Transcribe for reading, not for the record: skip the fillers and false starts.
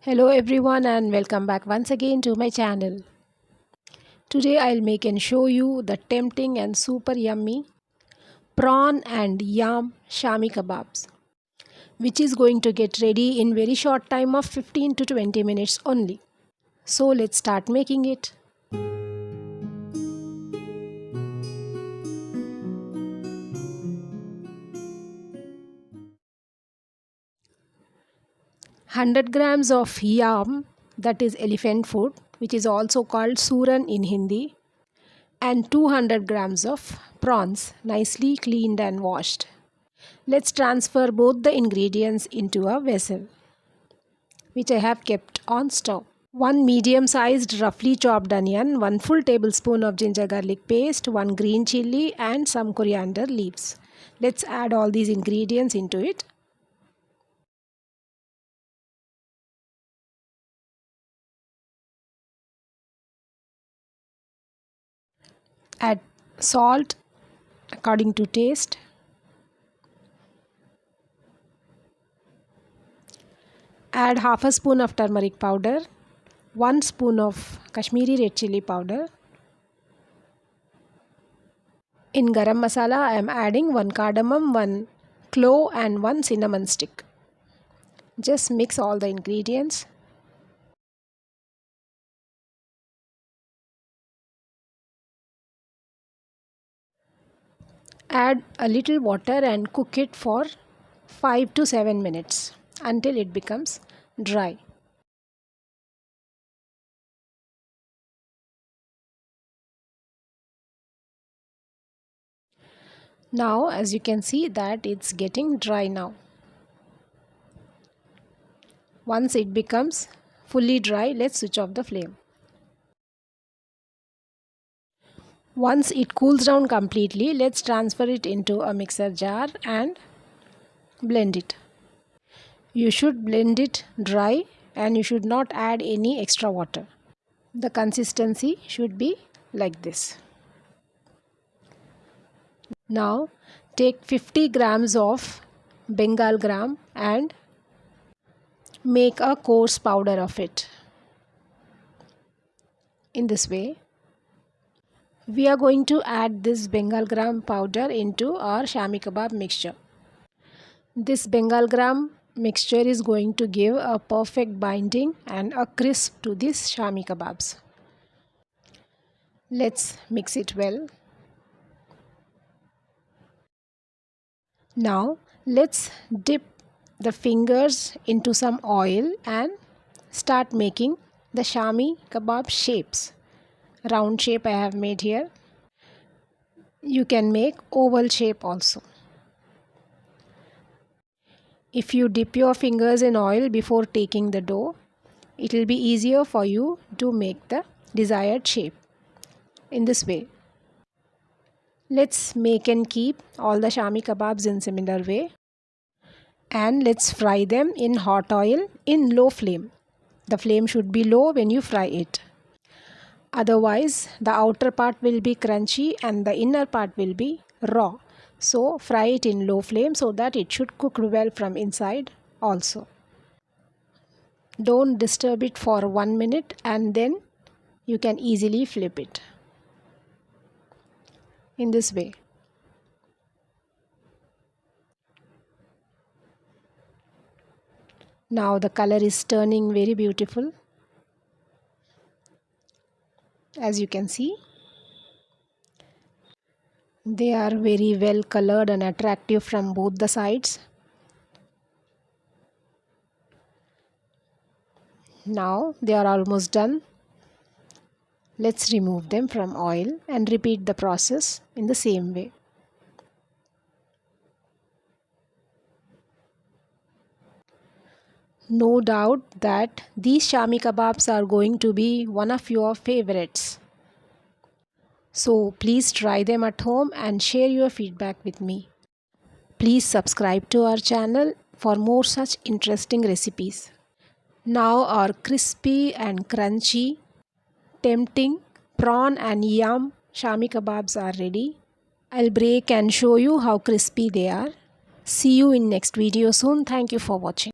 Hello everyone and welcome back once again to my channel. Today I'll make and show you the tempting and super yummy prawn and yam shami kebabs, which is going to get ready in very short time of 15 to 20 minutes only. So let's start making it. 100 grams of yam, that is elephant food, which is also called suran in Hindi, and 200 grams of prawns, nicely cleaned and washed. Let's transfer both the ingredients into a vessel, which I have kept on stove. 1 medium-sized roughly chopped onion, 1 full tablespoon of ginger garlic paste, 1 green chilli and some coriander leaves. Let's add all these ingredients into it. Add salt according to taste. Add half a spoon of turmeric powder, 1 spoon of Kashmiri red chili powder. In garam masala, I am adding 1 cardamom, 1 clove and 1 cinnamon stick. Just mix all the ingredients. Add a little water and cook it for 5 to 7 minutes until it becomes dry. Now as you can see that it's getting dry now. Once it becomes fully dry, let's switch off the flame. Once it cools down completely, let's transfer it into a mixer jar and blend it. You should blend it dry and you should not add any extra water. The consistency should be like this. Now take 50 grams of Bengal gram and make a coarse powder of it. In this way, we are going to add this Bengal gram powder into our shami kebab mixture. This Bengal gram mixture is going to give a perfect binding and a crisp to these shami kebabs. Let's mix it well. Now let's dip the fingers into some oil and start making the shami kebab shapes. Round shape I have made here. You can make oval shape also. If you dip your fingers in oil before taking the dough, it will be easier for you to make the desired shape. In this way. Let's make and keep all the shami kebabs in similar way. And let's fry them in hot oil in low flame. The flame should be low when you fry it. Otherwise, the outer part will be crunchy and the inner part will be raw. So, fry it in low flame so that it should cook well from inside also. Don't disturb it for 1 minute and then you can easily flip it. In this way. Now the color is turning very beautiful. As you can see, they are very well colored and attractive from both the sides. Now they are almost done. Let's remove them from oil and repeat the process in the same way. No doubt that these shami kebabs are going to be one of your favorites. So please try them at home and share your feedback with me. Please subscribe to our channel for more such interesting recipes. Now our crispy and crunchy, tempting prawn and yam shami kebabs are ready. I'll break and show you how crispy they are. See you in next video soon. Thank you for watching.